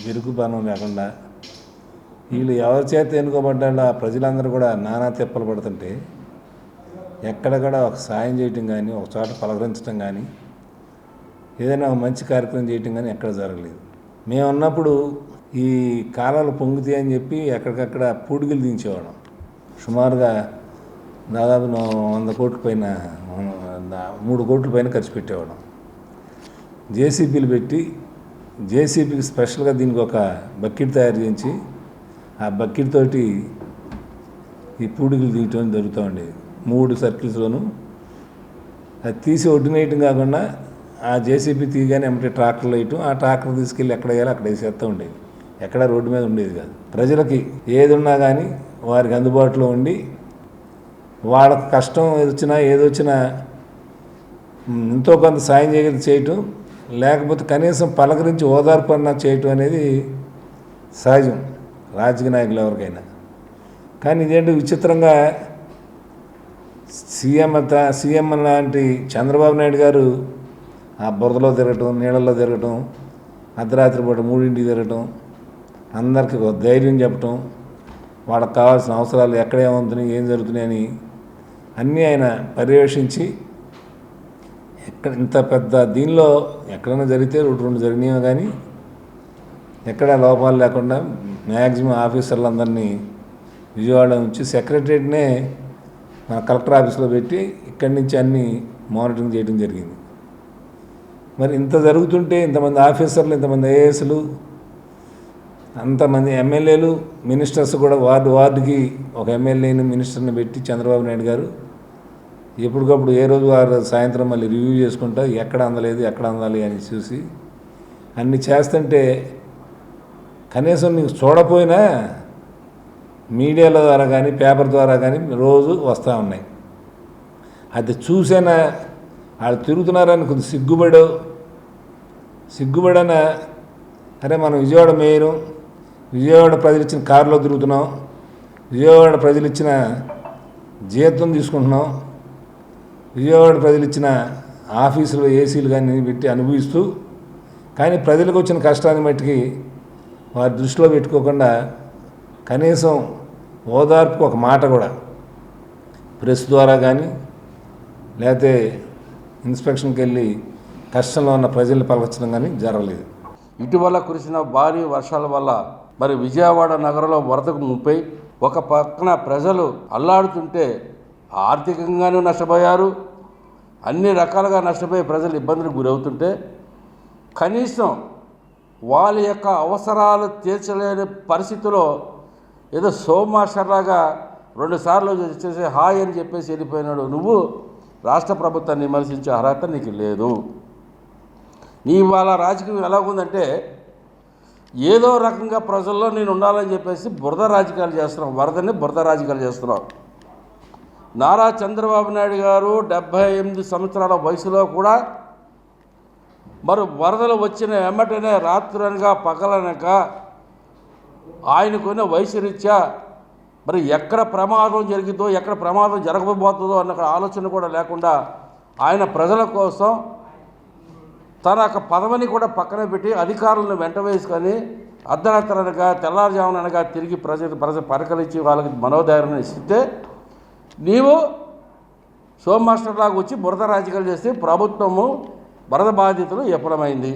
విరుగుబానం లేకుండా వీళ్ళు ఎవరి చేత ఎన్నుకోబడ్డా ప్రజలందరూ కూడా నానా తిప్పలు పడుతుంటే ఎక్కడ కూడా ఒక సాయం చేయటం కానీ, ఒక చోట పలకరించడం కానీ, ఏదైనా ఒక మంచి కార్యక్రమం చేయటం కానీ ఎక్కడ జరగలేదు. మేము ఉన్నప్పుడు ఈ కాలాలు పొంగుతాయి అని చెప్పి ఎక్కడికక్కడ పూడికలు దించేవాళ్ళం. సుమారుగా దాదాపు 100 కోట్ల పైన, 3 కోట్ల పైన ఖర్చు పెట్టేవాళ్ళం. జేసీబీలు పెట్టి, జేసీబీకి స్పెషల్గా దీనికి ఒక బకెట్ తయారు చేయించి ఆ బకెట్ తోటి ఈ పూడికలు తీయటం జరుగుతూ ఉండేది. 3 సర్కిల్స్లోనూ అది తీసి ఒడ్డునేయటం కాకుండా ఆ జేసీబీ తీయగానే ఏమంటే ట్రాక్టర్లు వేయటం, ఆ ట్రాక్టర్ తీసుకెళ్ళి ఎక్కడ వేయాలో అక్కడ వేసేస్తూ ఉండేది. ఎక్కడ రోడ్డు మీద ఉండేది కాదు. ప్రజలకి ఏది ఉన్నా కానీ వారికి అందుబాటులో ఉండి వాళ్ళకి కష్టం వచ్చినా ఏదొచ్చినా ఎంతో కొంత సాయం చేయటం, లేకపోతే కనీసం పలకరించి ఓదార్పన్న చేయటం అనేది సహజం రాజకీయ నాయకులు ఎవరికైనా. కానీ ఇదేంటి విచిత్రంగా సీఎం లాంటి చంద్రబాబు నాయుడు గారు ఆ బురదలో తిరగటం, నీళ్ళల్లో తిరగటం, అర్ధరాత్రి పూట 3ంటికి తిరగటం, అందరికీ ఒక ధైర్యం చెప్పటం, వాళ్ళకి కావాల్సిన అవసరాలు ఎక్కడ ఏమవుతున్నాయి, ఏం జరుగుతున్నాయని అన్నీ ఆయన పర్యవేక్షించి ఎక్కడ ఇంత పెద్ద దీనిలో ఎక్కడైనా జరిగితే 2 జరిగినాయో కానీ ఎక్కడ లోపాలు లేకుండా మ్యాక్సిమం ఆఫీసర్లందరినీ విజయవాడ నుంచి సెక్రటరియట్నే మన కలెక్టర్ ఆఫీస్లో పెట్టి ఇక్కడి నుంచి అన్నీ మానిటరింగ్ చేయడం జరిగింది. మరి ఇంత జరుగుతుంటే ఇంతమంది ఆఫీసర్లు, ఇంతమంది ఐఏఎస్లు, అంతమంది ఎమ్మెల్యేలు, మినిస్టర్స్ కూడా వార్డుకి ఒక ఎమ్మెల్యేని, మినిస్టర్ని పెట్టి చంద్రబాబు నాయుడు గారు ఎప్పటికప్పుడు ఏ రోజు వారు సాయంత్రం మళ్ళీ రివ్యూ చేసుకుంటా ఎక్కడ అందలేదు, ఎక్కడ అందాలి అని చూసి అన్నీ చేస్తుంటే కనీసం నీకు చూడపోయినా మీడియాల ద్వారా కానీ పేపర్ ద్వారా కానీ రోజు వస్తూ ఉన్నాయి. అది చూసైనా వాళ్ళు తిరుగుతున్నారని కొద్ది సిగ్గుబడన అరే మనం విజయవాడ మేయరు, విజయవాడ ప్రజలు ఇచ్చిన కారులో తిరుగుతున్నాం, విజయవాడ ప్రజలు ఇచ్చిన జీతం తీసుకుంటున్నాం, విజయవాడ ప్రజలు ఇచ్చిన ఆఫీసులో ఏసీలు కానీ పెట్టి అనుభవిస్తూ, కానీ ప్రజలకు వచ్చిన కష్టాన్ని మట్టికి వారి దృష్టిలో పెట్టుకోకుండా కనీసం ఓదార్పుకు ఒక మాట కూడా ప్రెస్ ద్వారా కానీ లేకపోతే ఇన్స్పెక్షన్కి వెళ్ళి కష్టంలో ఉన్న ప్రజల్ని పలకరించడం కానీ జరగలేదు. ఇటీవల కురిసిన భారీ వర్షాల వల్ల మరి విజయవాడ నగరంలో వరదకు ముప్పై, ఒక పక్కన ప్రజలు అల్లాడుతుంటే ఆర్థికంగానూ నష్టపోయారు, అన్ని రకాలుగా నష్టపోయి ప్రజలు ఇబ్బందులకు గురవుతుంటే కనీసం వాళ్ళ యొక్క అవసరాలు తీర్చలేని పరిస్థితిలో ఏదో సోమాస్టర్లాగా 2 సార్లు చేసి హాయ్ అని చెప్పేసి వెళ్ళిపోయినాడు. నువ్వు రాష్ట్ర ప్రభుత్వాన్ని విమర్శించే అర్హత నీకు లేదు. నీ వాళ్ళ రాజకీయం ఎలాగుందంటే ఏదో రకంగా ప్రజల్లో నేను ఉండాలని చెప్పేసి బురద రాజకీయాలు చేస్తున్నాం, వరదని బురద రాజకీయాలు చేస్తున్నాం. నారా చంద్రబాబు నాయుడు గారు 78 సంవత్సరాల వయసులో కూడా మరి వరదలు వచ్చిన వెంబటనే రాత్రనగా పగలనక ఆయనకున్న వయసు రీత్యా మరి ఎక్కడ ప్రమాదం జరిగిందో, ఎక్కడ ప్రమాదం జరగబోతుందో అన్న ఆలోచన కూడా లేకుండా ఆయన ప్రజల కోసం తన యొక్క పదవిని కూడా పక్కన పెట్టి అధికారులను వెంట వేసుకొని అర్ధరాత్రనగా తెల్లారుజాముననగా తిరిగి ప్రజలు పరికలించి వాళ్ళకి మనోధైర్యం ఇస్తే నీవు సోమాస్టర్లాగా వచ్చి బురద రాజకీయాలు చేస్తే ప్రభుత్వము వరద బాధితులు విఫలమైంది.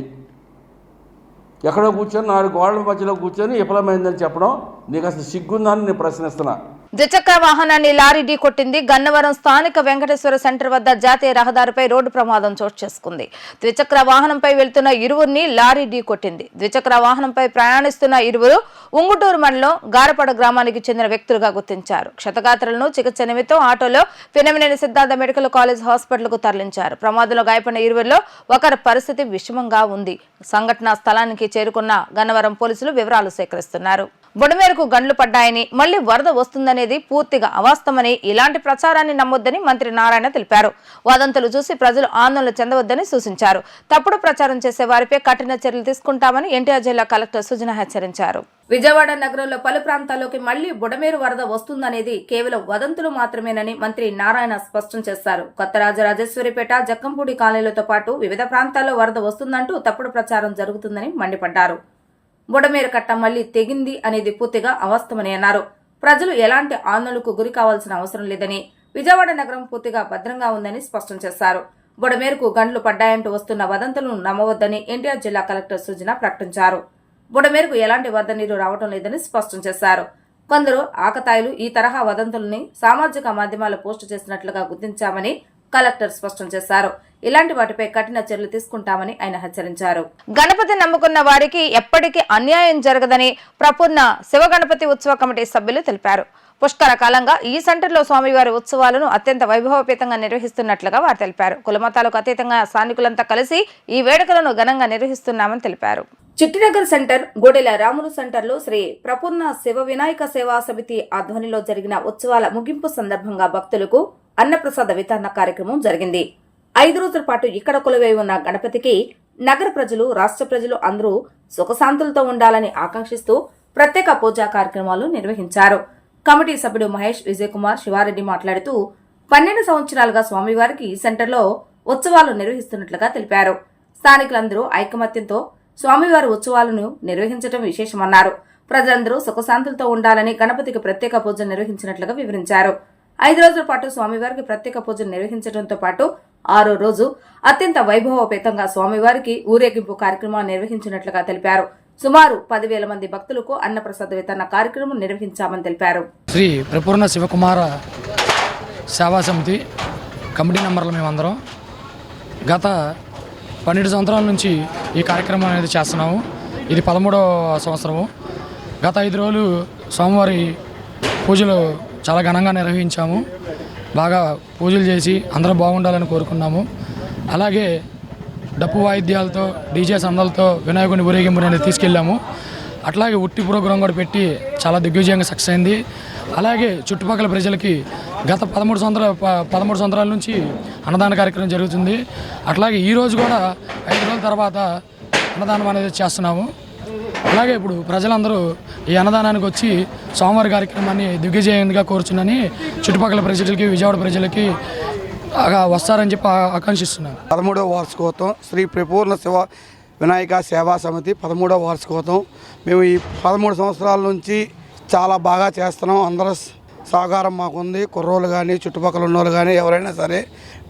ఎక్కడో కూర్చొని 4 గోడల మధ్యలో కూర్చొని విఫలమైందని చెప్పడం నీకు అసలు సిగ్గుందని నేను ప్రశ్నిస్తున్నా. ద్విచక్ర వాహనాన్ని లారీ ఢీకొట్టింది. గన్నవరం స్థానిక వెంకటేశ్వర సెంటర్ వద్ద జాతీయ రహదారిపై రోడ్డు ప్రమాదం చోటు చేసుకుంది. ద్విచక్ర వాహనంపై వెళ్తున్న ఇరువురిని లారీ ఢీకొట్టింది. ద్విచక్ర వాహనంపై ప్రయాణిస్తున్న ఇరువురు ఉంగుటూరు మండలం గారపడ గ్రామానికి చెందిన వ్యక్తులుగా గుర్తించారు. క్షతగాత్రులను చికిత్స నిమిత్తం ఆటోలో పినమినేని సిద్ధార్థ మెడికల్ కాలేజ్ హాస్పిటల్కు తరలించారు. ప్రమాదంలో గాయపడిన ఇరువురిలో ఒకరి పరిస్థితి విషమంగా ఉంది. సంఘటనా స్థలానికి చేరుకున్న గన్నవరం పోలీసులు వివరాలు సేకరిస్తున్నారు. బుడమేరకు గండ్లు పడ్డాయని, మళ్లీ వరద వస్తుందనేది పూర్తిగా అవాస్తవమని, ఇలాంటి ప్రచారాన్ని నమ్మొద్దని మంత్రి నారాయణ తెలిపారు. వదంతులు చూసి ప్రజలు ఆందోళన చెందవద్దని సూచించారు. తప్పుడు ప్రచారం చేసే వారిపై కఠిన చర్యలు తీసుకుంటామని ఎన్టీఆర్ జిల్లా కలెక్టర్ సుజన హెచ్చరించారు. విజయవాడ నగరంలో పలు ప్రాంతాల్లోకి మళ్లీ బుడమేరు వరద వస్తుందనేది కేవలం వదంతులు మాత్రమేనని మంత్రి నారాయణ స్పష్టం చేశారు. కొత్త రాజరాజేశ్వరిపేట, జక్కంపూడి కాలనీలతో పాటు వివిధ ప్రాంతాల్లో వరద వస్తుందంటూ తప్పుడు ప్రచారం జరుగుతుందని మండిపడ్డారు. బుడమేరు కట్ట మళ్లీ తెగింది అనేది పూర్తిగా అవాస్తవమని అన్నారు. ప్రజలు ఎలాంటి ఆందోళనకు గురి కావాల్సిన అవసరం లేదని, విజయవాడ నగరం పూర్తిగా భద్రంగా ఉందని స్పష్టం చేశారు. బుడమేరుకు గండ్లు పడ్డాయంటూ వస్తున్న వదంతులను నమ్మవద్దని ఎన్టీఆర్ జిల్లా కలెక్టర్ సుజన ప్రకటించారు. బుడమేరుకు ఎలాంటి వరద నీరు రావడం లేదని స్పష్టం చేశారు. కొందరు ఆకతాయిలు ఈ తరహా వదంతుల్ని సామాజిక మాధ్యమాల్లో పోస్టు చేసినట్లుగా గుర్తించామని కలెక్టర్ స్పష్టం చేశారు. ఇలాంటి వాటిపై కఠిన చర్యలు తీసుకుంటామని ఆయన హెచ్చరించారు. గణపతి నమ్ముకున్న వారికి ఎప్పటికీ అన్యాయం జరగదని ప్రపూర్ణ శివగణపతి ఉత్సవ కమిటీ సభ్యులు తెలిపారు. పుష్కర కాలంగా ఈ సెంటర్లో స్వామివారి ఉత్సవాలను అత్యంత వైభవపేతంగా నిర్వహిస్తున్నట్లుగా వారు తెలిపారు. కులమతాలకు అతీతంగా స్థానికులంతా కలిసి ఈ వేడుకలను ఘనంగా నిర్వహిస్తున్నామని తెలిపారు. చిట్టినగర్ సెంటర్, గోడెల రాములు సెంటర్లో శ్రీ ప్రపూర్ణ శివ వినాయక సేవా సమితి ఆధ్వర్యంలో జరిగిన ఉత్సవాల ముగింపు సందర్భంగా భక్తులకు అన్నప్రసాద వితరణ కార్యక్రమం జరిగింది. 5 రోజుల పాటు ఇక్కడ కొలువై ఉన్న గణపతికి నగర ప్రజలు, రాష్ట్ర ప్రజలు అందరూ సుఖశాంతులతో ఉండాలని ఆకాంక్షిస్తూ ప్రత్యేక పూజా కార్యక్రమాలు నిర్వహించారు. కమిటీ సభ్యుడు మహేష్, విజయ్ కుమార్, శివారెడ్డి మాట్లాడుతూ 12 సంవత్సరాలుగా స్వామివారికి ఈ సెంటర్లో ఉత్సవాలు నిర్వహిస్తున్నట్లుగా తెలిపారు. స్థానికులందరూ ఐకమత్యంతో స్వామివారి ఉత్సవాలను నిర్వహించడం విశేషమన్నారు. ప్రజలందరూ సుఖశాంతులతో ఉండాలని గణపతికి ప్రత్యేక పూజలు నిర్వహించినట్లుగా వివరించారు. 5 రోజుల పాటు స్వామివారికి ప్రత్యేక పూజలు నిర్వహించడంతో పాటు 6వ రోజు అత్యంత వైభవపేతంగా స్వామివారికి ఊరేగింపు కార్యక్రమాలు నిర్వహించినట్లుగా తెలిపారు. సుమారు 10,000 మంది భక్తులకు అన్నప్రసాద వితరణ కార్యక్రమం నిర్వహించామని తెలిపారు. శ్రీ ప్రపూర్ణ శివకుమార సేవా సమితి కమిటీ మెంబర్లు మేమందరం గత 12 సంవత్సరాల నుంచి ఈ కార్యక్రమం అనేది చేస్తున్నాము. ఇది 13వ సంవత్సరము. గత 5 రోజులు స్వామివారి పూజలు చాలా ఘనంగా నిర్వహించాము. బాగా పూజలు చేసి అందరూ బాగుండాలని కోరుకున్నాము. అలాగే డప్పు వాయిద్యాలతో, డీజే సందలతో వినాయకుని ఊరేగింపు అనేది తీసుకెళ్ళాము. అట్లాగే ఉట్టి ప్రోగ్రాం కూడా పెట్టి చాలా దిగ్విజయంగా సక్సెస్ అయింది. అలాగే చుట్టుపక్కల ప్రజలకి గత 13 సంవత్సరాల నుంచి అన్నదాన కార్యక్రమం జరుగుతుంది. అట్లాగే ఈరోజు కూడా 5 రోజుల తర్వాత అన్నదానం అనేది చేస్తున్నాము. అలాగే ఇప్పుడు ప్రజలందరూ ఈ అన్నదానానికి వచ్చి స్వామివారి కార్యక్రమాన్ని దిగ్విజయంగా కోరుచున్నని చుట్టుపక్కల ప్రజలకి, విజయవాడ ప్రజలకి వస్తారని చెప్పి ఆకాంక్షిస్తున్నాను. 13వ వార్షికోత్సవం శ్రీ ప్రపూర్ణ శివ వినాయక సేవా సమితి 13వ వార్షికోత్సవం. మేము ఈ 13 సంవత్సరాల నుంచి చాలా బాగా చేస్తున్నాం. అందరూ సహకారం మాకుంది. కుర్రోళ్ళు కానీ, చుట్టుపక్కల ఉన్నోళ్ళు కానీ, ఎవరైనా సరే,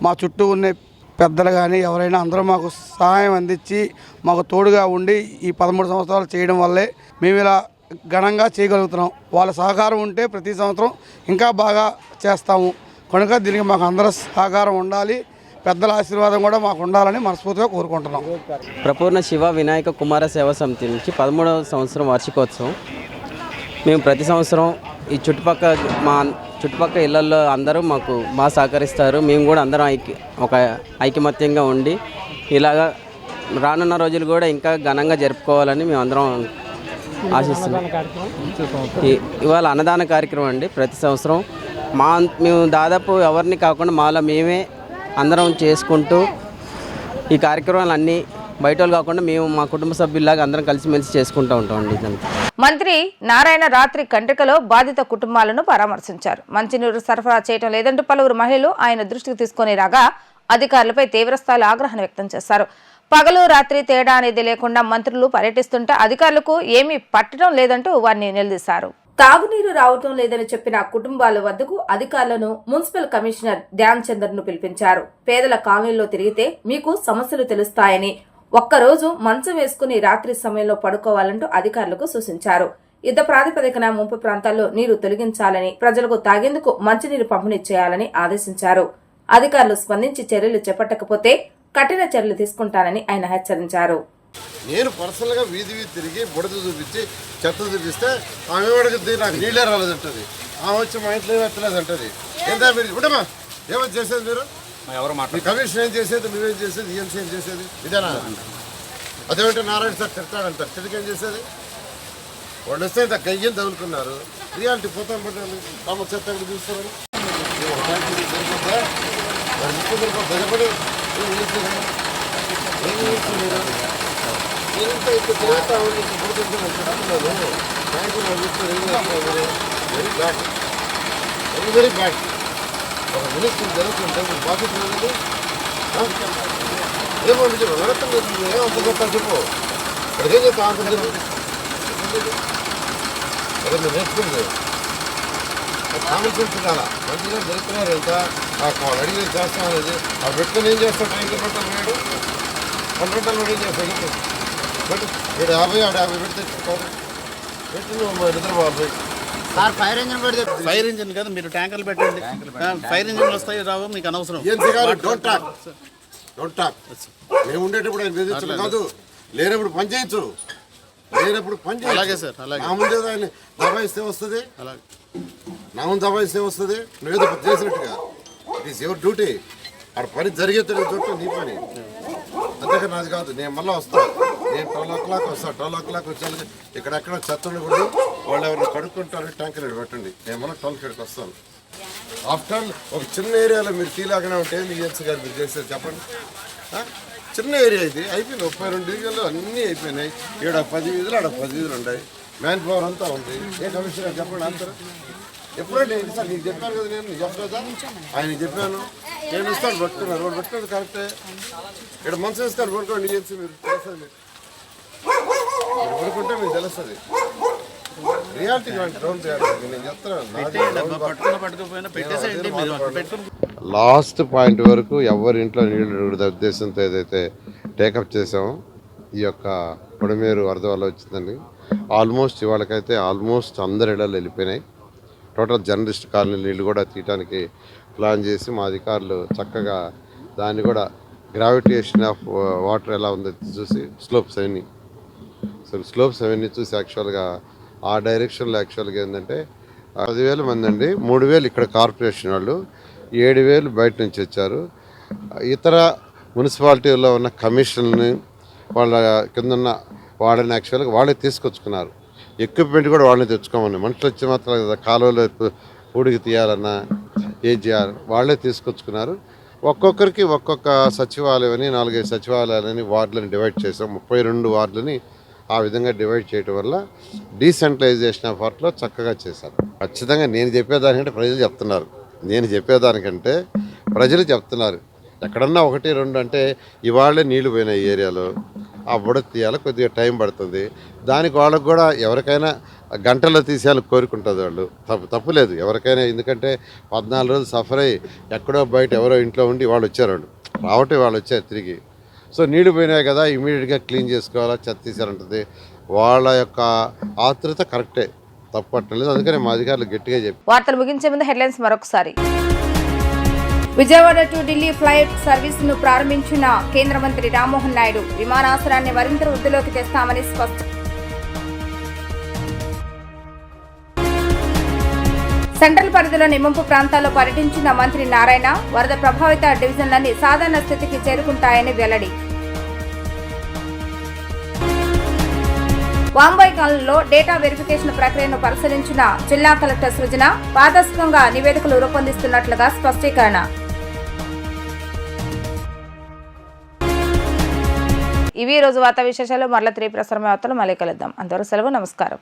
మా చుట్టూ ఉన్న పెద్దలు కానీ ఎవరైనా అందరూ మాకు సహాయం అందించి మాకు తోడుగా ఉండి ఈ 13 సంవత్సరాలు చేయడం వల్లే మేము ఇలా ఘనంగా చేయగలుగుతున్నాం. వాళ్ళ సహకారం ఉంటే ప్రతి సంవత్సరం ఇంకా బాగా చేస్తాము. కనుక దీనికి మాకు అందరూ సహకారం ఉండాలి. పెద్దల ఆశీర్వాదం కూడా మాకు ఉండాలని మనస్ఫూర్తిగా కోరుకుంటున్నాం. ప్రపూర్ణ శివ వినాయక కుమార సేవా సమితి నుంచి 13వ సంవత్సరం వార్షికోత్సవం. మేము ప్రతి సంవత్సరం ఈ చుట్టుపక్కల ఇళ్లలో అందరూ మాకు బాగా సహకరిస్తారు. మేము కూడా అందరం ఐకమత్యంగా ఉండి ఇలాగా రానున్న రోజులు కూడా ఇంకా ఘనంగా జరుపుకోవాలని మేము అందరం ఆశిస్తున్నాం. ఇవాళ అన్నదాన కార్యక్రమం అండి. ప్రతి సంవత్సరం మేము దాదాపు ఎవరిని కాకుండా మాలో మేమే అందరం చేసుకుంటూ ఈ కార్యక్రమాలు అన్నీ బయట వాళ్ళు కాకుండా మేము మా కుటుంబ సభ్యుల్లాగా అందరం కలిసిమెలిసి చేసుకుంటూ ఉంటామండి. ఇదంతా. మంత్రి నారాయణ రాత్రి కండ్రికలో బాధిత కుటుంబాలను పరామర్శించారు. మంచినీరు సరఫరా చేయడం లేదంటూ పలువురు మహిళలు ఆయన దృష్టికి తీసుకుని రాగా అధికారులపై తీవ్రస్థాయిలో ఆగ్రహం వ్యక్తం చేశారు. పగలు రాత్రి తేడా అనేది లేకుండా మంత్రులు పర్యటిస్తుంటే అధికారులకు ఏమీ పట్టడం లేదంటూ వారిని నిలదీశారు. తాగునీరు రావటం లేదని చెప్పిన కుటుంబాల వద్దకు అధికారులను మున్సిపల్ కమిషనర్ ధ్యాన్ చందర్ ను పిలిపించారు. పేదల కాలనీల్లో తిరిగితే మీకు సమస్యలు తెలుస్తాయని, ఒక్కరోజు మంచం వేసుకుని రాత్రి సమయంలో పడుకోవాలంటూ అధికారులకు సూచించారు. యుద్ధ ప్రాతిపదికన ముంపు ప్రాంతాల్లో నీరు తొలగించాలని, ప్రజలకు తాగేందుకు మంచినీరు పంపిణీ చేయాలని ఆదేశించారు. అధికారులు స్పందించి చర్యలు చేపట్టకపోతే కఠిన చర్యలు తీసుకుంటానని ఆయన హెచ్చరించారు. నేను పర్సనల్గా వీధి తిరిగి బుడద చూపించి చెత్త చూపిస్తే ఆమె అడుగుద్ది, నాకు నీళ్ళే రాలేదంటది. ఆమె వచ్చి మా ఇంట్లో ఏమెత్తలేదంటది. ఏంటా మీరు ఇప్పుడమ్మా ఏమని చేసేది? మీరు మీ కమిషన్ ఏం చేసేది, నువ్వేం చేసేది, ఈఎంసీ ఏం చేసేది? ఇదేనా? అదేమంటే నారాయణ సార్ తిడతాడంటారు. తిరిగేం చేసేది? వాళ్ళు వస్తే ఇంత గయ్యం తగులుకున్నారు. రియాలిటీ పోతాం పట్టాలి. తమ చెత్త ఎక్కడ చూస్తారు? భయపడి తిరుగుతా ఉండి వెరీ బ్యాడ్, వెరీ బ్యాడ్. ఒక మినిస్టర్ జరుగుతుంటే బాధ్యత లేదు. ఏమో నిజం వెళుతుంది. ఏమంత చెప్తాను చెప్పు. అడిగేం చెప్తా అంత అదే మీరు నేర్చుకుంది. కామన్ సెన్స్ కాదా? మంచిగా జరుగుతున్నారు. ఎంత వాళ్ళు అడిగి చేస్తాం అనేది ఆ పెట్టుకొని ఏం చేస్తాం? ట్యాంకర్ పెట్టాలి వేడు 100 రూపాయలు ఏం చేస్తాం చెప్పు. పెట్టు వీడు 50 ఆడు 50 పెడితే పెట్టి నువ్వు నిద్రపోవాలి. సార్ ఫైర్ ఇంజిన్ పెడితే ఫైర్ ఇంజిన్ కదా మీరు ట్యాంకర్లు పెట్టండి ఫైర్ ఇంజిన్ వస్తాయి రావు మీకు అనవసరం డోంట్ టాక్ మేము ఉండేటప్పుడు ఆయన బెదిరించడం కాదు, లేనప్పుడు పని చేయొచ్చు, లేనప్పుడు పని చేయొచ్చు. అలాగే సార్, అలాగే. నా ముందే ఆయన దబాయిస్తే వస్తుంది, అలాగే నా ముందు దబాయిస్తే వస్తుంది, నువ్వేదో చేసినట్టుగా. It is your duty. ఆడ పని జరిగేది చుట్టూ నీ పని, అంతేకా నాది కాదు. నేను మళ్ళీ వస్తాను, నేను 12 వస్తాను. 12 వచ్చాను. ఇక్కడెక్కడ చెత్త ఉండకూడదు, వాళ్ళు ఎవరిని కడుక్కుంటారు, ట్యాంకర్ పెట్టండి. నేను మళ్ళీ 12 వస్తాను. ఆఫ్టర్ ఆల్ ఒక చిన్న ఏరియాలో మీరు తీలాగానే ఉంటే మీ ఏఎన్సీ గారు మీరు చేస్తే చెప్పండి. చిన్న ఏరియా ఇది, అయిపోయింది. 32 డివిజన్లు అన్నీ అయిపోయినాయి. ఈడ 10 వీధులు, ఆడ 10 వీధులు ఉన్నాయి. మ్యాన్ పవర్ అంతా ఉంది. ఏ కమిషనర్ చెప్పండి అందరూ. ఎప్పుడంటే సార్ నీకు చెప్పాను కదా, నేను చెప్పలేదా? ఆయన చెప్పాను, నేను ఇస్తాను పట్టుకున్నారు, వాళ్ళు పట్టుకున్నది కరెక్టే. ఇక్కడ మనసు ఇస్తాను పడుకోండి, ఏఎన్సీ మీరు తెలుస్తుంది, మీరు పడుకుంటే మీకు తెలుస్తుంది. రియాలిటీ గ్రౌండ్ రియాలిటీ నేను చెప్తాను. లాస్ట్ పాయింట్ వరకు ఎవరి ఇంట్లో నీళ్లు అడుగుదా ఉద్దేశంతో ఏదైతే టేకప్ చేసామో ఈ యొక్క పొడమేరు వరద వల్ల వచ్చిందండి. ఆల్మోస్ట్ ఇవాళకైతే ఆల్మోస్ట్ అందరి ఇళ్ళలో వెళ్ళిపోయినాయి. టోటల్ జర్నలిస్ట్ కాలనీ నీళ్ళు కూడా తీయడానికి ప్లాన్ చేసి మా అధికారులు చక్కగా దాన్ని కూడా గ్రావిటేషన్ ఆఫ్ వాటర్ ఎలా ఉందో చూసి స్లోప్స్ అవన్నీ చూసి యాక్చువల్గా ఆ డైరెక్షన్లో యాక్చువల్గా ఏంటంటే 10,000 మంది అండి. 3,000 ఇక్కడ కార్పొరేషన్ వాళ్ళు, 7,000 బయట నుంచి వచ్చారు. ఇతర మున్సిపాలిటీలో ఉన్న కమిషన్ని వాళ్ళ కింద ఉన్న వాళ్ళని యాక్చువల్గా వాళ్ళే తీసుకొచ్చుకున్నారు. ఎక్విప్మెంట్ కూడా వాళ్ళని తెచ్చుకోమని, మనుషులు వచ్చి మాత్రం కాలువలో ఊడికి తీయాలన్నా ఏం చేయాలి వాళ్ళే తీసుకొచ్చుకున్నారు. ఒక్కొక్కరికి ఒక్కొక్క సచివాలయం అని 4-5 సచివాలయాలని వార్డులని డివైడ్ చేసాం. 32 వార్డులని ఆ విధంగా డివైడ్ చేయడం వల్ల డీసెంట్రలైజేషన్ ఆఫ్ వర్క్లో చక్కగా చేశారు. ఖచ్చితంగా నేను చెప్పేదానికంటే ప్రజలు చెప్తున్నారు, ప్రజలు చెప్తున్నారు. ఎక్కడన్నా 1-2 అంటే ఇవాళే నీళ్లు పోయినాయి ఈ ఏరియాలో, ఆ బుడ తీయాలి, కొద్దిగా టైం పడుతుంది. దానికి వాళ్ళకు కూడా ఎవరికైనా గంటల్లో తీసేయాలని కోరుకుంటుంది వాళ్ళు. తప్పులేదు ఎవరికైనా, ఎందుకంటే 14 రోజులు సఫర్ అయ్యి ఎక్కడో బయట ఎవరో ఇంట్లో ఉండి వాళ్ళు వచ్చారు, వాళ్ళు వచ్చారు తిరిగి. సో నీళ్లు పోయినాయి కదా, ఇమీడియట్గా క్లీన్ చేసుకోవాలా, చెత్త తీసారంటుంది. వాళ్ళ యొక్క ఆతృత కరెక్టే, తప్పట్లేదు. అందుకని మా అధికారులు గట్టిగా చెప్పి. వార్తలు ముగించే ముందు హెడ్లైన్స్ మరొకసారి. విజయవాడ టు ఢిల్లీ ఫ్లైట్ సర్వీసును ప్రారంభించిన కేంద్ర మంత్రి రామ్మోహన్ నాయుడు విమానాశ్రయాన్ని మరింత వృద్ధిలోకి తెస్తామని స్పష్టం. సెంట్రల్ పరిధిలోని ముంపు ప్రాంతాల్లో పర్యటించిన మంత్రి నారాయణ వరద ప్రభావిత డివిజన్లన్నీ సాధారణ స్థితికి చేరుకుంటాయని వెల్లడి. వాంబాయి కాలంలో డేటా వెరిఫికేషన్ ప్రక్రియను పరిశీలించిన జిల్లా కలెక్టర్ సృజన పారదర్శకంగా నివేదికలు రూపొందిస్తున్నట్లుగా స్పష్టీకరణ. ఇవి రోజు వార్తా విశేషాలు. మరల 3 ప్రసారమే వార్తలు మళ్ళీ కలుద్దాం. అంతవరకు సెలవు, నమస్కారం.